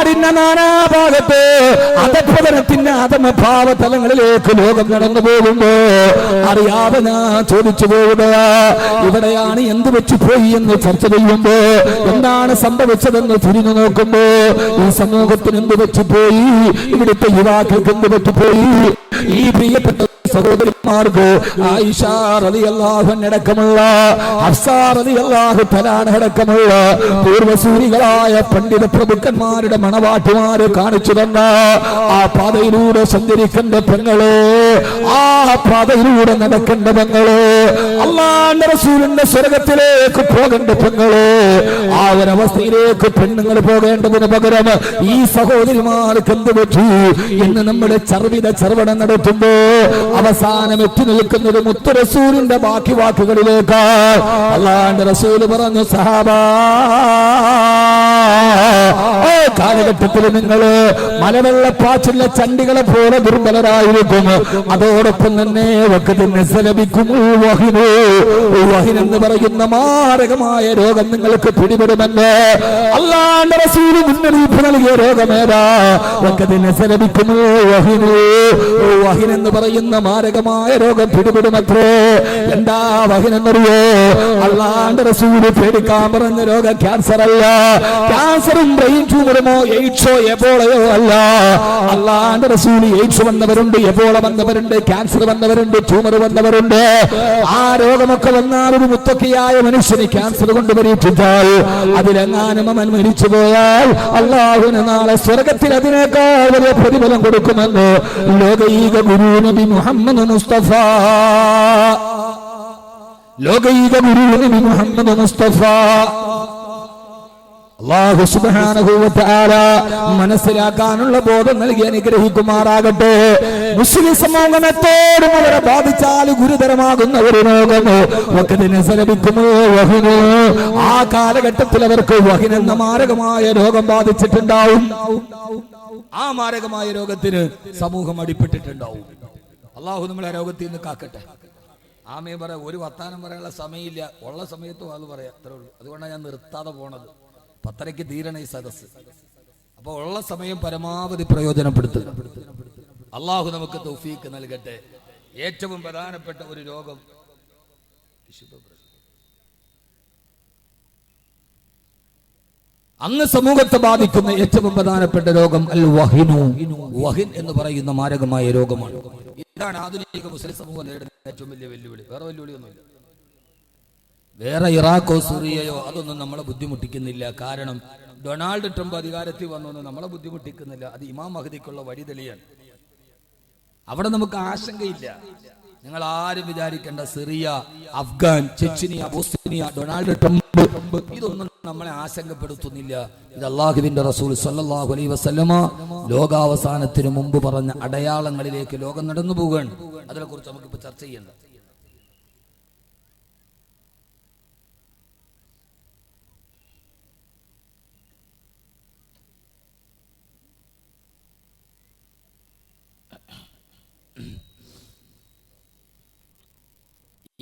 നാടിന്റെ നാനാഭാഗത്ത് അധപ്പതനത്തിന്റെ അധമഭാവ തലങ്ങളിലേക്ക് ലോകം നടന്നു പോകുമ്പോ അറിയാതെ ഞാൻ ചോദിച്ചു പോവുക, ഇവിടെയാണ് എന്ത് വെച്ചു പോയി എന്ന് ചർച്ച ചെയ്യുമ്പോ എന്താണ് സംഭവിച്ചതെന്ന് തിരിഞ്ഞു നോക്കുമ്പോ ഈ സമൂഹത്തിന് എന്ത് വെച്ചു പോയി, ഇവിടുത്തെ യുവാക്കൾക്ക് എന്ത് വെച്ചു പോയി, ഈ പ്രിയപ്പെട്ട സഹോദരിമാർക്ക് ആയിഷ റളിയല്ലാഹു അൻഹ അടക്കമുള്ള ഹഫ്സ റളിയല്ലാഹു തആല അടക്കമുള്ള പൂർവസൂരികളായ പണ്ഡിത പ്രഭുക്കന്മാരുടെ മണവാട്ടിമാര് കാണിച്ചു തന്ന ആ പാതയിലൂടെ സഞ്ചരിക്കേണ്ട പെങ്ങളെ, ആ പാതയിലൂടെ നടക്കേണ്ട പെങ്ങളെ, അല്ലാഹുവിന്റെ റസൂലിന്റെ സ്വർഗത്തിലേക്ക് പോകേണ്ട പെങ്ങളെ, ആ ഒരവസ്ഥയിലേക്ക് പെണ്ണുങ്ങൾ പോകേണ്ടതിന് പകരം ഈ സഹോദരിമാർക്ക് എന്ത് പറ്റി എന്ന് നമ്മുടെ ചർവണം നടത്തുമ്പോ അവസാനം എത്തി നിൽക്കുന്നത് മുത്തു റസൂലിന്റെ ബാക്കി വാക്കുകളിലേക്ക്. അല്ലാഹുവിന്റെ റസൂൽ പറഞ്ഞു, സഹാബാ, കാലഘട്ടത്തിൽ നിങ്ങൾ മലവെള്ളപ്പാച്ചിലെ ചണ്ടികളെ പോലെ ദുർബലരായിരിക്കും. അതോടൊപ്പം തന്നെ എന്ന് പറയുന്ന മാരകമായ രോഗം നിങ്ങൾക്ക് പിടിപെടുമെന്ന് അല്ലാഹുവിന്റെ റസൂൽ മുന്നറിയിപ്പ് നൽകിയ രോഗമേതാ? വഹിൻ എന്ന് പറയുന്ന മാരകമായ രോഗം പിടിപെടുമത്രേ. എന്താ വഹിൻ എന്നറിയോ? അല്ലാഹുവിന്റെ റസൂൽ പേടിക്കാൻ പറഞ്ഞ രോഗം ക്യാൻസർ അല്ല. ക്യാൻസറും ബ്രെയിൻ ട്യൂമറുമോ എയ്ഡ്സോ എബോളയോ അല്ല. അല്ലാഹുവിന്റെ റസൂൽ എയ്ഡ്സ് വന്നവരുണ്ട്, എബോള വന്നവരുണ്ട്, ക്യാൻസർ വന്നവരുണ്ട്, ട്യൂമർ വന്നവരുണ്ട്. ആ രോഗമൊക്കെ വന്നാൽ ഒരു മുത്തക്കിയായ മനുഷ്യന് ക്യാൻസർ കൊണ്ട് പരീക്ഷിച്ചാൽ അതിലെങ്ങാനും അവൻ മരിച്ചു പോയാൽ അല്ലാഹുവിന് നാളെ സ്വർഗത്തിൽ അതിനേക്കാൾ വലിയ പ്രതിഫലം കൊടുക്കുമെന്ന് ലോകൈക ഗുരു നബി മുഹമ്മദ് മുസ്തഫ. ലോകൈക ഗുരു നബി മുഹമ്മദ് മുസ്തഫ അല്ലാഹു സുബ്ഹാനഹു വ തആല മനസ്സിലാക്കാനുള്ള ബോധം നൽകി അനുഗ്രഹിക്കുമാറാകട്ടെ. മുസ്ലിം സമൂഹത്തോട് വളരെ ബാധിച്ചാൽ ഗുരുതരമാകുന്ന ഒരു രോഗം ആ കാലഘട്ടത്തിൽ അവർക്ക് വഹിൻ എന്ന മാരകമായ രോഗം ബാധിച്ചിട്ടുണ്ടാവും. ആ മാരകമായ രോഗത്തിന് സമൂഹം അടിപ്പെട്ടിട്ടുണ്ടാവും. അല്ലാഹു നമ്മളെ രോഗത്തിൽ നിന്ന് കാക്കട്ടെ. ആമേ പറ. ഒരു വർത്താനം പറയാനുള്ള സമയമില്ല, ഉള്ള സമയത്തും അത് പറയാം, അത്രേ ഉള്ളൂ. അതുകൊണ്ടാണ് ഞാൻ നിർത്താതെ പോണത്. 10:30 തീരണ ഈ സദസ്. അപ്പൊ ഉള്ള സമയം പരമാവധി പ്രയോജനപ്പെടുത്തുക. അള്ളാഹു നമുക്ക് തൗഫീക്ക് നൽകട്ടെ. ഏറ്റവും പ്രധാനപ്പെട്ട ഒരു രോഗം അന്ന് സമൂഹത്തെ ബാധിക്കുന്ന ഏറ്റവും പ്രധാനപ്പെട്ട രോഗം അൽ വഹിനു. വഹിൻ എന്ന് പറയുന്ന മാരകമായ രോഗമാണ്. ഇതാണ് ആധുനിക മുസ്ലിം സമൂഹം നേരിടുന്ന ഏറ്റവും വലിയ വെല്ലുവിളി. വേറെ വെല്ലുവിളിയൊന്നുമില്ല. വേറെ ഇറാഖോ സിറിയയോ അതൊന്നും നമ്മളെ ബുദ്ധിമുട്ടിക്കുന്നില്ല. കാരണം ഡൊണാൾഡ് ട്രംപ് അധികാരത്തിൽ വന്നൊന്നും നമ്മളെ ബുദ്ധിമുട്ടിക്കുന്നില്ല. അത് ഇമാം മഹദിക്കുള്ള വഴി തെളിയാണ്. അവിടെ നമുക്ക് ആശങ്കയില്ല. നിങ്ങൾ ആരും വിചാരിക്കേണ്ട Syria, Afghan, Chechnya, Bosnia, Donald Trump ഇതൊന്നും നമ്മളെ ആശങ്കപ്പെടുത്തുന്നില്ല. ഇത് അല്ലാഹുവിന്റെ റസൂൽ സല്ലല്ലാഹു അലൈഹി വസല്ലമ ലോകാവസാനത്തിന് മുമ്പ് പറഞ്ഞ അടയാളങ്ങളിലേക്ക് ലോകം നടന്നു പോവുകയാണ്. അതിനെക്കുറിച്ച് നമുക്കിപ്പോൾ ചർച്ച ചെയ്യേണ്ട.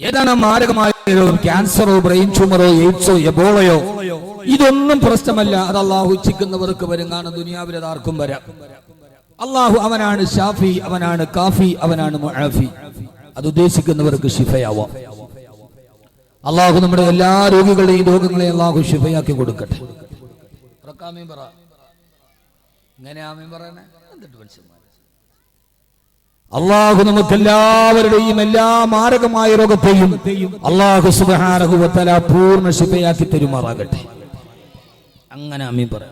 ഏതാണ് മാരകമായ രോഗം? ക്യാൻസറോ, ബ്രെയിൻ ട്യൂമറോ, എയ്ഡ്സോ, എബോളയോ ഇതൊന്നും പ്രശ്നമല്ല. അത് അള്ളാഹു ഇച്ഛിക്കുന്നവർക്ക് വരും. കാരണം ദുനിയാവിൽ അത് ആർക്കും വരാം. അള്ളാഹു അവനാണ് ഷാഫി, അവനാണ് കാഫി, അവനാണ് മുആഫി. അത് ഉദ്ദേശിക്കുന്നവർക്ക് ശിഫയാവാം. അള്ളാഹു നമ്മുടെ എല്ലാ രോഗികളുടെയും രോഗങ്ങളെ അള്ളാഹു ശിഫയാക്കി കൊടുക്കട്ടെ. ഇങ്ങനെ ആമീൻ പറയണേ. എന്നിട്ട് മനുഷ്യന്മാർ അള്ളാഹു നമുക്കെല്ലാവരുടെയും എല്ലാ മാരകമായ രോഗത്തെയും അള്ളാഹു സുബ്ഹാനഹു വ തആല പൂർണ്ണ ശിഫയാക്കി തരുമാറാകട്ടെ. അങ്ങനെ ആമീൻ പറ.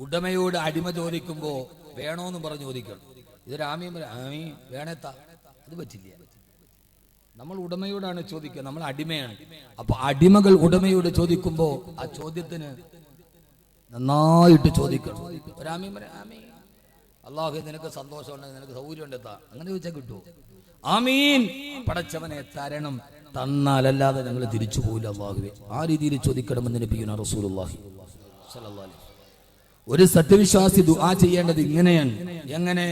ഉടമയോട് അടിമ ചോദിക്കുമ്പോ വേണോന്ന് പറഞ്ഞു ചോദിക്കണം. ഇതൊരു ആമീൻ പറ. ആമീൻ വേണേത്താ, അത് പറ്റില്ല. നമ്മൾ ഉടമയോടാണ് ചോദിക്കുക, നമ്മൾ അടിമയാണ്. അപ്പൊ അടിമകൾ ഉടമയോട് ചോദിക്കുമ്പോ ആ ചോദ്യത്തിന് നന്നായിട്ട് ചോദിക്കണം. ഒരാമീൻ പറ. ആമീൻ. അള്ളാഹു നിനക്ക് സന്തോഷമുണ്ടെങ്കിൽ, നിനക്ക് സൗകര്യം ഉണ്ടെത്താ, അങ്ങനെ ചോദിച്ചാൽ കിട്ടുമോ? ആമീൻ. പടച്ചവനെ തരണം, തന്നാലല്ലാതെ ഞങ്ങൾ തിരിച്ചു പോകില്ല അള്ളാഹുവേ. ആ രീതിയിൽ ചോദിക്കണമെന്ന് നബിയുനാ റസൂലുള്ളാഹി സ്വല്ലല്ലാഹു അലൈഹി വസല്ലം. ഒരു സത്യവിശ്വാസി ദുആ ചെയ്യേണ്ടത് ഇങ്ങനെയാണ്. എങ്ങനെ?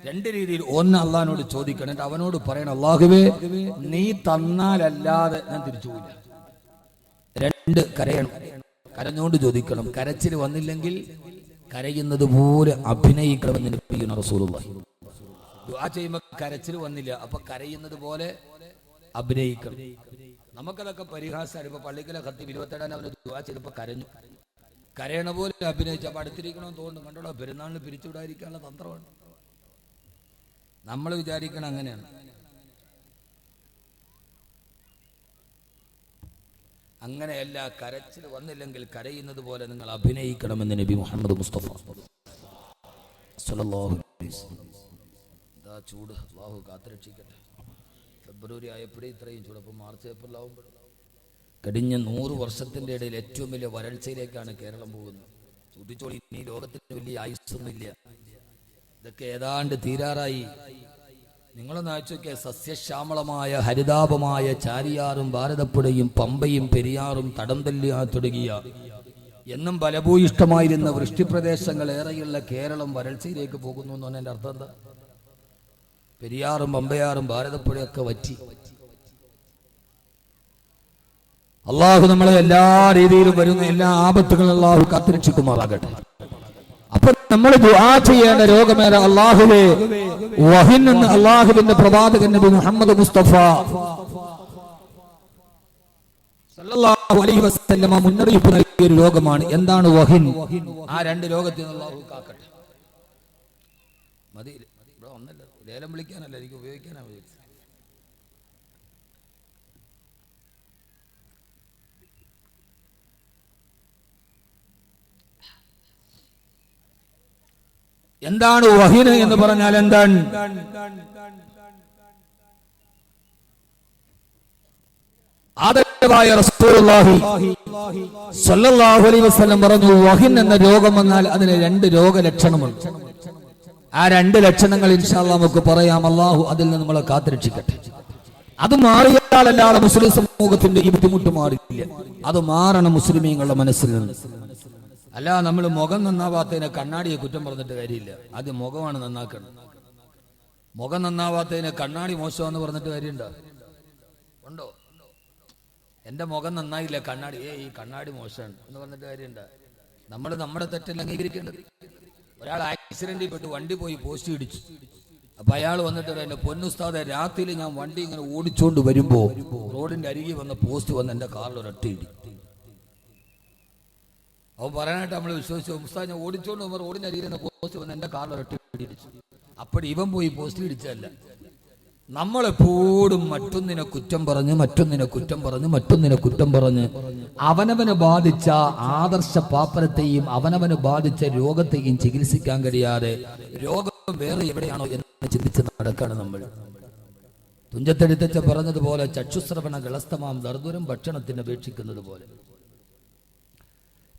രണ്ട് രീതിയിൽ. ഒന്ന്, അള്ളാഹിനോട് ചോദിക്കണം, എന്നിട്ട് അവനോട് പറയണം, അള്ളാഹുവേ നീ തന്നാലല്ലാതെ ഞാൻ തിരിച്ചു പോകില്ല. രണ്ട്, കരയണം, കരഞ്ഞുകൊണ്ട് ചോദിക്കണം. കരച്ചിൽ വന്നില്ലെങ്കിൽ കരയുന്നത് പോലെ അഭിനയിക്കണമെന്ന് നബിയുനാ റസൂലുള്ളാഹി. ദുആ ചെയ്യുമ്പോൾ കരച്ചിൽ വന്നില്ല, അപ്പൊ കരയുന്നത് പോലെ അഭിനയിക്കണം. നമുക്കതൊക്കെ പരിഹാസമാണ്. ഇപ്പൊ പള്ളിക്കലെ ഖത്തീബ് 27 അവന് ദുആ ചെയ്തപ്പോൾ കരഞ്ഞു. കരയണ പോലെ അഭിനയിച്ചു. അപ്പൊ അടുത്തിരിക്കണമെന്ന് തോന്നുന്നു. കണ്ടോളൂ, പെരുന്നാളിന് പിരിച്ചുവിടാതിരിക്കാനുള്ള തന്ത്രമാണ്. നമ്മൾ വിചാരിക്കണം അങ്ങനെയാണ്. അങ്ങനെയല്ല, കരച്ചിൽ വന്നില്ലെങ്കിൽ കരയുന്നത് പോലെ നിങ്ങൾ അഭിനയിക്കണമെന്ന് നബി മുഹമ്മദ് മുസ്തഫ സ്വല്ലല്ലാഹു അലൈഹി വസല്ലം. ഇതാ ചൂട്, അല്ലാഹു കാത്തുരക്ഷിക്കട്ടെ. ഫെബ്രുവരി ആയപ്പോഴേ ഇത്രയും ചൂട്. അപ്പോൾ മാർച്ച് ഏപ്രിലാവുമ്പോൾ കഴിഞ്ഞ 100 വർഷത്തിൻ്റെ ഇടയിൽ ഏറ്റവും വലിയ വരൾച്ചയിലേക്കാണ് കേരളം പോകുന്നത്. ചൂട്ടിച്ചോളി, ഈ ലോകത്തിന് വലിയ ആയുസ്സൊന്നുമില്ല. ഇതൊക്കെ ഏതാണ്ട് തീരാറായി. നിങ്ങളൊന്ന് ആലോചിക്കുക, സസ്യശ്യാമളമായ ഹരിതാപമായ ചാരിയാറും ഭാരതപ്പുഴയും പമ്പയും പെരിയാറും തടംതല്ലിയാ തുടങ്ങിയ എന്നും ഫലഭൂയിഷ്ടമായിരുന്ന വൃഷ്ടിപ്രദേശങ്ങൾ ഏറെയുള്ള കേരളം വരൾച്ചയിലേക്ക് പോകുന്നു എന്ന് പറഞ്ഞതിൻ്റെ അർത്ഥം എന്താ? പെരിയാറും പമ്പയാറും ഭാരതപ്പുഴയൊക്കെ വറ്റി. അള്ളാഹു നമ്മളെ എല്ലാ രീതിയിലും വരുന്ന എല്ലാ ആപത്തുകളും അള്ളാഹു കാത്തുരക്ഷിക്കുമാറാകട്ടെ. അപ്പൊ നമ്മൾ ദുആ ചെയ്യേണ്ട രോഗമേറെ അള്ളാഹുവേ വഹിൻ എന്ന് അള്ളാഹുവിന്റെ പ്രവാചകൻ നബി മുഹമ്മദ് മുസ്തഫ സല്ലല്ലാഹു അലൈഹി വസല്ലമ മുന്നറിയിപ്പ് നൽകിയ ഒരു രോഗമാണ്. എന്താണ് വഹിൻ? ആ 2 രോഗത്തിൽ നിന്ന് അള്ളാഹു കാക്കട്ടെ. മതി, ഇവിടെ ഒന്നല്ല, ലേലം വിളിക്കാനല്ല, എനിക്ക് ഉപയോഗിക്കാനാണ് വിചാരിച്ചത്. എന്താണ് വഹിന് എന്ന് പറഞ്ഞാൽ എന്താണ്? ആദരവായ റസൂലുള്ളാഹി സ്വല്ലല്ലാഹു അലൈഹി വസല്ലം പറഞ്ഞു, വഹിൻ എന്ന രോഗം വന്നാൽ അതിന് 2 രോഗലക്ഷണമുണ്ട്. ആ 2 ലക്ഷണങ്ങൾ ഇൻഷാ അല്ലാഹ് നമുക്ക് പറയാം. അല്ലാഹു അതിൽ നിന്ന് നമ്മളെ കാത്തുരക്ഷിക്കട്ടെ. അത് മാറിയാലല്ലാതെ മുസ്ലിം സമൂഹത്തിന്റെ ഈ ബുദ്ധിമുട്ട് മാറില്ല. അത് മാറണം മുസ്ലിമീങ്ങളുടെ മനസ്സിൽ നിന്ന്. അല്ല, നമ്മൾ മുഖം നന്നാവാത്തതിനെ കണ്ണാടിയെ കുറ്റം പറഞ്ഞിട്ട് കാര്യമില്ല. അത് മുഖമാണ് നന്നാക്കണം. മുഖം നന്നാവാത്തതിനെ കണ്ണാടി മോശമാണെന്ന് പറഞ്ഞിട്ട് കാര്യമുണ്ടോ? ഉണ്ടോ? എന്റെ മുഖം നന്നായില്ല, കണ്ണാടി ഈ കണ്ണാടി മോശമാണ് എന്ന് പറഞ്ഞിട്ട് കാര്യമുണ്ടോ? നമ്മൾ നമ്മുടെ തെറ്റല്ല അംഗീകരിക്കേണ്ടത്. ഒരാൾ ആക്സിഡന്റിൽ പെട്ട് വണ്ടി പോയി പോസ്റ്റ് ഇടിച്ചു. അപ്പൊ അയാൾ വന്നിട്ട് എന്റെ പൊന്നുസ്താദെ, രാത്രിയിൽ ഞാൻ വണ്ടി ഇങ്ങനെ ഓടിച്ചോണ്ട് വരുമ്പോ റോഡിന്റെ അരികിൽ വന്ന പോസ്റ്റ് വന്ന് എന്റെ കാറിൽ ഒരൊറ്റ ഇടി. അവൻ പറയാനായിട്ട് നമ്മൾ വിശ്വസിച്ചു. ഉസ്താദ്, ഞാൻ ഓടിച്ചോണ്ട് പോകുമ്പോൾ റോഡിന്റെ അരികിൽ പോസ്റ്റ് വന്ന് എന്റെ കാറിൽ ഒരൊറ്റ ഇടിച്ചു. അപ്പോൾ ഇവൻ പോയി പോസ്റ്റ് ഇടിച്ചല്ല. നമ്മളെപ്പോഴും മറ്റൊന്നിനെ കുറ്റം പറഞ്ഞ് അവനവന് ബാധിച്ച ആദർശ പാപ്പരത്തെയും അവനവന് ബാധിച്ച രോഗത്തെയും ചികിത്സിക്കാൻ കഴിയാതെ രോഗം വേറെ എവിടെയാണോ എന്ന് ചിന്തിച്ച് നടക്കാണ് നമ്മൾ. തുഞ്ചത്തെഴുത്തച്ഛ പറഞ്ഞതുപോലെ ചക്ഷുശ്രവണ ഗളസ്തമാം ദർദുരം ഭക്ഷണത്തിന് അപേക്ഷിക്കുന്നത് പോലെ.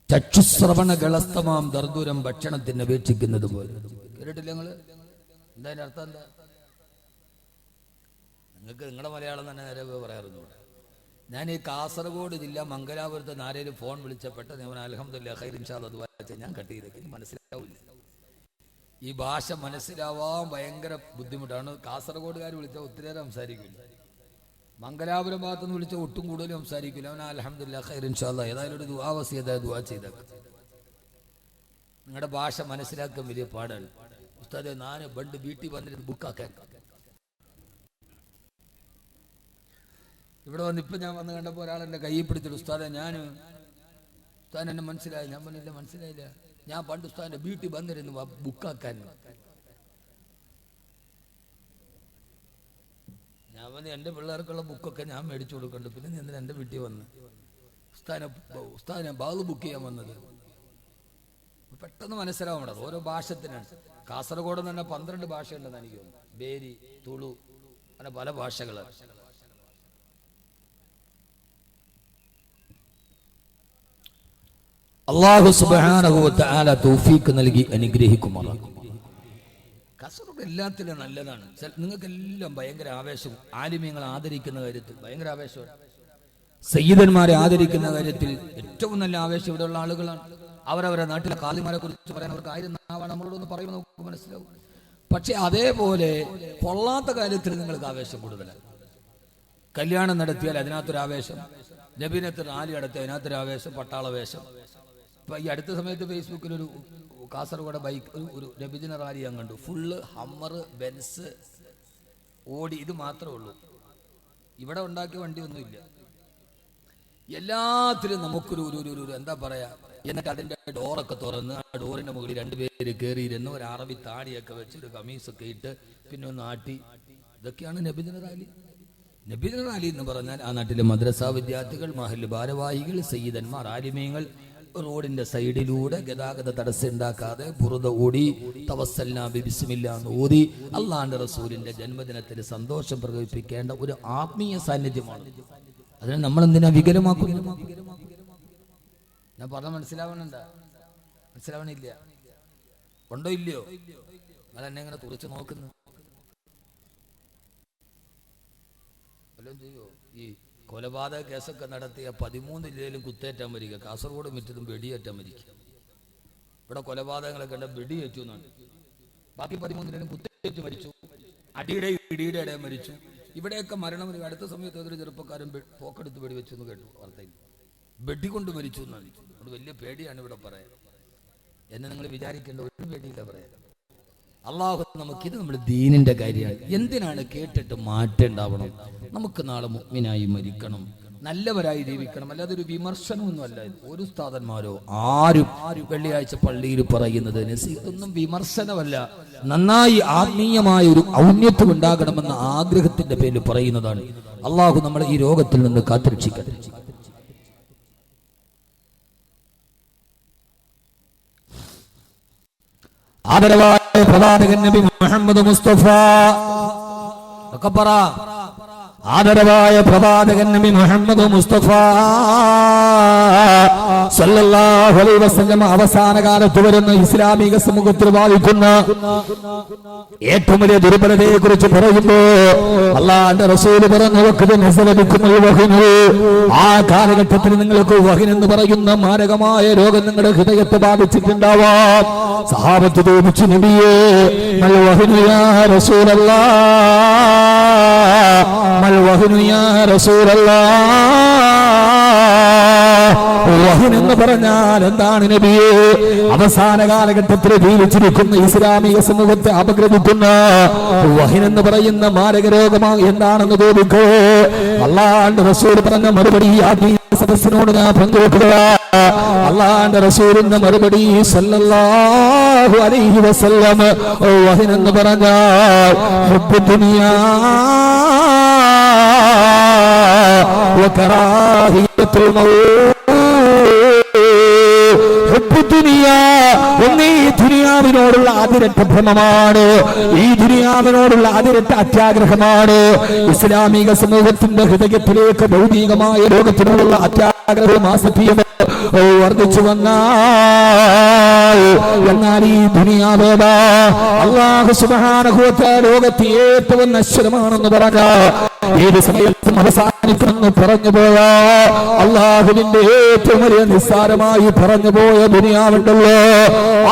ചക്ഷുശ്രവണ ഗളസ്തമാം ദർദുരം ഭക്ഷണത്തിന് അപേക്ഷിക്കുന്നത് പോലെ. കേട്ടിട്ടില്ല നിങ്ങള്? എന്താ അതിന്റെ അർത്ഥം? എന്താ? നിങ്ങൾക്ക് നിങ്ങളുടെ മലയാളം തന്നെ നേരെ പറയാറുണ്ട്. ഞാൻ ഈ കാസർഗോഡ് ജില്ല മംഗലാപുരത്ത് ആരെങ്കിലും ഫോൺ വിളിച്ചപ്പെട്ട ഞാൻ അൽഹംദുലില്ലാഹ് ഖൈർ ഇൻഷാ അല്ലാഹ് ദുആ ചെയ്ത് ഞാൻ കട്ട് ചെയ്തേക്ക്. മനസ്സിലാവില്ല. ഈ ഭാഷ മനസ്സിലാവാൻ ഭയങ്കര ബുദ്ധിമുട്ടാണ്. കാസർഗോഡുകാർ വിളിച്ചാൽ ഒത്തിരി നേരം സംസാരിക്കില്ല. മംഗലാപുരം ഭാഗത്തുനിന്ന് വിളിച്ചാൽ ഒട്ടും കൂടുതൽ സംസാരിക്കില്ല. അവൻ അൽഹംദുലില്ലാഹ് ഖൈർ ഇൻഷാ അല്ലാഹ് ഏതായാലും ഒരു ദുആ വസിയത ദുആ ചെയ്തേക്ക്. നിങ്ങളുടെ ഭാഷ മനസ്സിലാക്കാൻ വലിയ പാടാണ്. ഉസ്താദേ, ഞാൻ പണ്ട് വീട്ടിൽ വന്നിട്ട് ബുക്കാക്കാൻ ഇവിടെ വന്ന് ഇപ്പം ഞാൻ വന്ന് കണ്ടപ്പോൾ ഒരാൾ എൻ്റെ കയ്യിൽ പിടിച്ചിട്ട്, ഉസ്താദ് എന്നെ മനസ്സിലായി. ഞാൻ പറഞ്ഞില്ല, മനസ്സിലായില്ല. ഞാൻ പണ്ട് ഉസ്താദിന്റെ വീട്ടിൽ വന്നിരുന്നു ബുക്കാക്കാൻ. ഞാൻ വന്ന് എൻ്റെ പിള്ളേർക്കുള്ള ബുക്കൊക്കെ ഞാൻ മേടിച്ചു കൊടുക്കുന്നുണ്ട്. പിന്നെ എന്തിനാ എൻ്റെ വീട്ടിൽ വന്ന് ഉസ്താദിനെ ബാഗ് ബുക്ക് ചെയ്യാൻ വന്നത്? പെട്ടെന്ന് മനസ്സിലാവണം. ഓരോ ഭാഷത്തിനാണ്. കാസർഗോഡ് തന്നെ 12 ഭാഷയുണ്ടെന്ന് എനിക്ക് തോന്നുന്നു. ബേരി, തുളു, അങ്ങനെ പല ഭാഷകളാണ്. അല്ലാഹു സുബ്ഹാനഹു വ തആല തൗഫീഖ് നൽകി അനുഗ്രഹിക്കുമാറാകട്ടെ. കാസർഗോഡ് എല്ലാത്തിലും നല്ലതാണ്. നിങ്ങൾക്കെല്ലാം ഭയങ്കര ആവേശം. ആലിമീങ്ങളെ ആദരിക്കുന്ന കാര്യത്തിൽ ഭയങ്കര ആവേശമാണ്. സയ്യിദന്മാരെ ആദരിക്കുന്ന കാര്യത്തിൽ ഏറ്റവും നല്ല ആവേശം ഇവിടെയുള്ള ആളുകളാണ്. അവരവരുടെ നാട്ടിലെ കാലിമാരെ കുറിച്ച് പറയാൻ അവർക്ക് 1000 നാവാണ്. നമ്മളോടൊന്ന് പറയുമ്പോൾ നമുക്ക് മനസ്സിലാവും. പക്ഷെ അതേപോലെ കൊള്ളാത്ത കാര്യത്തിൽ നിങ്ങൾക്ക് ആവേശം കൂടുതലാണ്. കല്യാണം നടത്തിയാൽ അതിനകത്തൊരാവേശം, നബിനത്തിൽ റാലി നടത്തിയ അതിനകത്തൊരാവേശം, പട്ടാളവേശം. ഇപ്പൊ ഈ അടുത്ത സമയത്ത് ഫേസ്ബുക്കിലൊരു കാസർഗോഡ് ബൈക്ക് ഒരു നബിദിന റാലി ഞാൻ കണ്ടു. ഫുള്ള് ഹമ്മർ, ബെൻസ്, ഓടി, ഇത് മാത്രമേ ഉള്ളൂ. ഇവിടെ ഉണ്ടാക്കിയ വണ്ടിയൊന്നുമില്ല. എല്ലാത്തിലും നമുക്കൊരു ഒരു എന്താ പറയാ. എന്നിട്ട് അതിന്റെ ഡോറൊക്കെ തുറന്ന് ആ ഡോറിന്റെ മുകളിൽ 2 പേര് കയറിയിരുന്ന് ഒരു അറബി താടിയൊക്കെ വെച്ച് ഒരു കമീസൊക്കെ ഇട്ട് പിന്നെ ഒന്ന് ആട്ടി. ഇതൊക്കെയാണ് നബിദിന റാലി. നബിദിന റാലി എന്ന് പറഞ്ഞാൽ ആ നാട്ടിലെ മദ്രസ വിദ്യാർത്ഥികൾ, മഹല്ല് ഭാരവാഹികൾ, സയ്യിദന്മാർ, ആലിമീങ്ങൾ റോഡിന്റെ സൈഡിലൂടെ ഗതാഗത തടസ്സം ഉണ്ടാക്കാതെ ബുറുദ ഓടി തവസ്സൽനാ ബിസ്മില്ലാ എന്ന് ഓതി അള്ളാഹുവിന്റെ റസൂലിന്റെ ജന്മദിനത്തിൽ സന്തോഷം പ്രകടിപ്പിക്കേണ്ട ഒരു ആത്മീയ സാന്നിധ്യമാണ്. അതിനെ നമ്മൾ എന്തിനാ വികലമാക്കുന്നു? ഞാൻ പറഞ്ഞ മനസ്സിലാവണില്ല? ഉണ്ടോ ഇല്ലയോ? അതെന്നെ ഇങ്ങനെ തുറച്ചു നോക്കുന്നു. വല്ലതും ചെയ്യോ? ഈ കൊലപാതക കേസൊക്കെ നടത്തിയ 13 ജില്ലയിലും കുത്തേറ്റാൻ മരിക്കുക. കാസർഗോഡ് മിറ്റത്തും വെടിയേറ്റാൻ മരിക്കുക. ഇവിടെ കൊലപാതകങ്ങളൊക്കെ ഉണ്ട്, വെടിയേറ്റു എന്നാണ്. ബാക്കി 13 ജില്ലയിലും കുത്തേറ്റ് മരിച്ചു, അടിയുടെ ഇടിയുടെ മരിച്ചു. ഇവിടെയൊക്കെ മരണം. അടുത്ത സമയത്ത് ഒരു ചെറുപ്പക്കാരൻ പോക്കെടുത്ത് വെടിവെച്ചു എന്ന് കേട്ടു വാർത്തയിൽ. വെടികൊണ്ട് മരിച്ചു എന്നാണ്. അത് വലിയ പേടിയാണ് ഇവിടെ പറയാൻ. എന്നെ നിങ്ങൾ വിചാരിക്കേണ്ട ഒരു പേടിയില്ല പറയാൻ. അള്ളാഹു നമുക്കിത് നമ്മുടെ ദീനിന്റെ കാര്യമാണ്. എന്തിനാണ് കേട്ടിട്ട് മാറ്റേണ്ടാവണം? നമുക്ക് നാളെ മുഅ്മിനായി മരിക്കണം, നല്ലവരായി ജീവിക്കണം. അല്ലാതെ ഒരു വിമർശനമൊന്നും അല്ല. ഒരു ഉസ്താദന്മാരോ ആരും വെള്ളിയാഴ്ച പള്ളിയിൽ പറയുന്നത് ഇതൊന്നും വിമർശനമല്ല. നന്നായി ആത്മീയമായ ഒരു ഔന്നത്യം ഉണ്ടാകണമെന്ന ആഗ്രഹത്തിന്റെ പേരിൽ പറയുന്നതാണ്. അള്ളാഹു നമ്മളെ ഈ രോഗത്തിൽ നിന്ന് കാത്തുരക്ഷിക്കട്ടെ. ആദരവായ പ്രവാചകൻ നബി മുഹമ്മദ് മുസ്തഫ ഒക്കെ പറ. ആദരവായ പ്രവാചകൻ നബി മുഹമ്മദ് മുസ്തഫ സല്ലല്ലാഹു അലൈഹി വസല്ലം അവസാന കാലത്ത് വരുന്ന ഇസ്ലാമിക സമൂഹത്തിൽ ബാധിക്കുന്ന ഏറ്റവും വലിയ ദുർബലതയെ കുറിച്ച് പറയുമ്പോ അല്ലാഹുവിന്റെ റസൂൽ പറഞ്ഞു, ആ കാലഘട്ടത്തിൽ നിങ്ങൾക്ക് വഹിൻ എന്ന് പറയുന്ന മാരകമായ രോഗം നിങ്ങളുടെ ഹൃദയത്തെ ബാധിച്ചിട്ടുണ്ടാവാം. സഹാബത്ത് ചോദിച്ചു, നബിയേ മൽ വഹിനു യാ റസൂലല്ലാഹ്, മൽ വഹിനു യാ റസൂലല്ലാഹ്. വഹിൻ എന്ന് പറഞ്ഞാൽ എന്താണ് നബിയേ? അവസാന കാലഘട്ടത്തിൽ ജീവിച്ചിരിക്കുന്ന ഇസ്ലാമിക സമൂഹത്തെ അപഗ്രഥിക്കുന്ന വഹിൻ എന്ന് പറയുന്ന മാരക രോഗമാണ് എന്താണെന്ന് ചോദിക്കോ. അല്ലാഹുവിന്റെ റസൂൽ പറഞ്ഞ മറുപടി സദസ്സിനോട് ഞാൻ പങ്കുവെക്കുക. അല്ലാഹുവിന്റെ റസൂലിന്റെ മറുപടി സല്ലല്ലാഹു അലൈഹി വസല്ലം, വഹിൻ എന്ന് പറഞ്ഞാൽ ഹുബ്ബു ദുനിയാ വകറാഹിയത്തുൽ മൗത്ത്. ഒന്നീ ദുനിയാവിനോടുള്ള അതിരറ്റ ഭ്രമമാണ്, ഈ ദുനിയാവിനോടുള്ള അതിരറ്റ അത്യാഗ്രഹമാണ്. ഇസ്ലാമിക സമൂഹത്തിന്റെ ഹൃദയത്തിലേക്ക് ഭൗതികമായ ലോകത്തിനോടുള്ള അത്യാഗ്രഹം ആസക്തിയും വർദ്ധിച്ചു വന്നാൽ, എന്നാൽ ഈ ദുനിയാവേദ അല്ലാഹു സുബ്ഹാനഹു വ തആല ലോകത്തെ ഏറ്റവും നശ്വരമാണെന്ന് പറഞ്ഞ ഏത് സമയത്തും അവസാനിക്കുമെന്ന് പറഞ്ഞു പോയ അള്ളാഹുവിന്റെ ഏറ്റവും വലിയ നിസ്സാരമായി പറഞ്ഞു പോയ ദുനിയാവുണ്ടല്ലോ,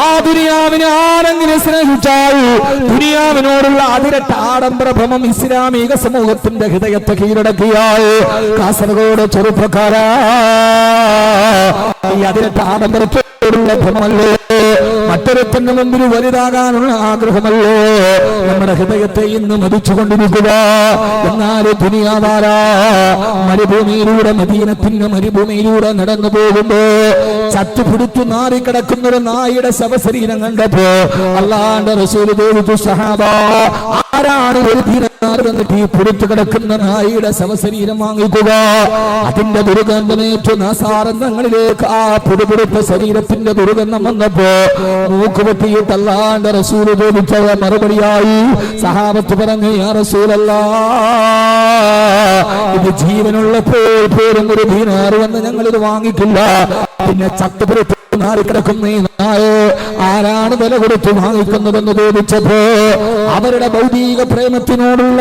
ആ ദുനിയാവിനെ ആരെങ്കിലും സ്നേഹിച്ചാൽ ദുനിയാവിനോടുള്ള അതിരട്ട ആഡംബര ഭ്രമം ഇസ്ലാമിക സമൂഹത്തിന്റെ ഹൃദയത്തെ കീഴടക്കിയാൽ, കാസർഗോഡ് ചെറുപ്പക്കാരാ, ഈ അതിരട്ട ആഡംബരത്തോടുള്ള ഭ്രമമല്ലേ, മറ്റൊരുത്തന്റെ മുമ്പിൽ വലുതാകാനുള്ള ആഗ്രഹമല്ലോ നമ്മുടെ ഹൃദയത്തെ ഇന്ന് മതിച്ചുകൊണ്ടിരിക്കുക. എന്നാൽ ദുനിയാവാരാ മരുഭൂമിയിലൂടെ, മദീനത്തിന്റെ മരുഭൂമിയിലൂടെ നടന്നു പോകുമ്പോ ചത്തുപിടിച്ചു നാറിക്കിടക്കുന്ന ഒരു നായുടെ ശവശരീരം കണ്ടപ്പോ അല്ലാഹുവിന്റെ റസൂൽ ചോദിച്ചു, സഹാബ, ആരാണ് ഒരു ദീനാർ വന്നിട്ട് ഈ പുറത്തു കിടക്കുന്ന നായുടെ ശവശരീരം വാങ്ങിക്കുക? അതിന്റെ ദുർഗന്ധമേറ്റു നാസാരന്ധങ്ങളിലേക്ക് ആ പുതുപുടുത്ത ശരീരത്തിന്റെ ദുർഗന്ധം വന്നപ്പോ മൂക്കുപൊട്ടിയിട്ട് അല്ലാഹുവിന്റെ റസൂൽ ചോദിച്ച മറുപടിയായി സഹാബത്ത് പറഞ്ഞു, യാ റസൂലല്ലാഹ്, ഇത് ജീവനുള്ളപ്പോൾ പോലും ഒരു ദീനാർ വന്ന് ഞങ്ങളിത് വാങ്ങിക്കില്ല. പിന്നെ ചത്തുപുറത്ത് നാറിക്കിടക്കുന്ന ഈ നായ ആരാണ് വില കൊടുത്ത് വാങ്ങിക്കുന്നതെന്ന് ചോദിച്ചപ്പോ അവരുടെ ഭൗതിക പ്രേമത്തിനോടുള്ള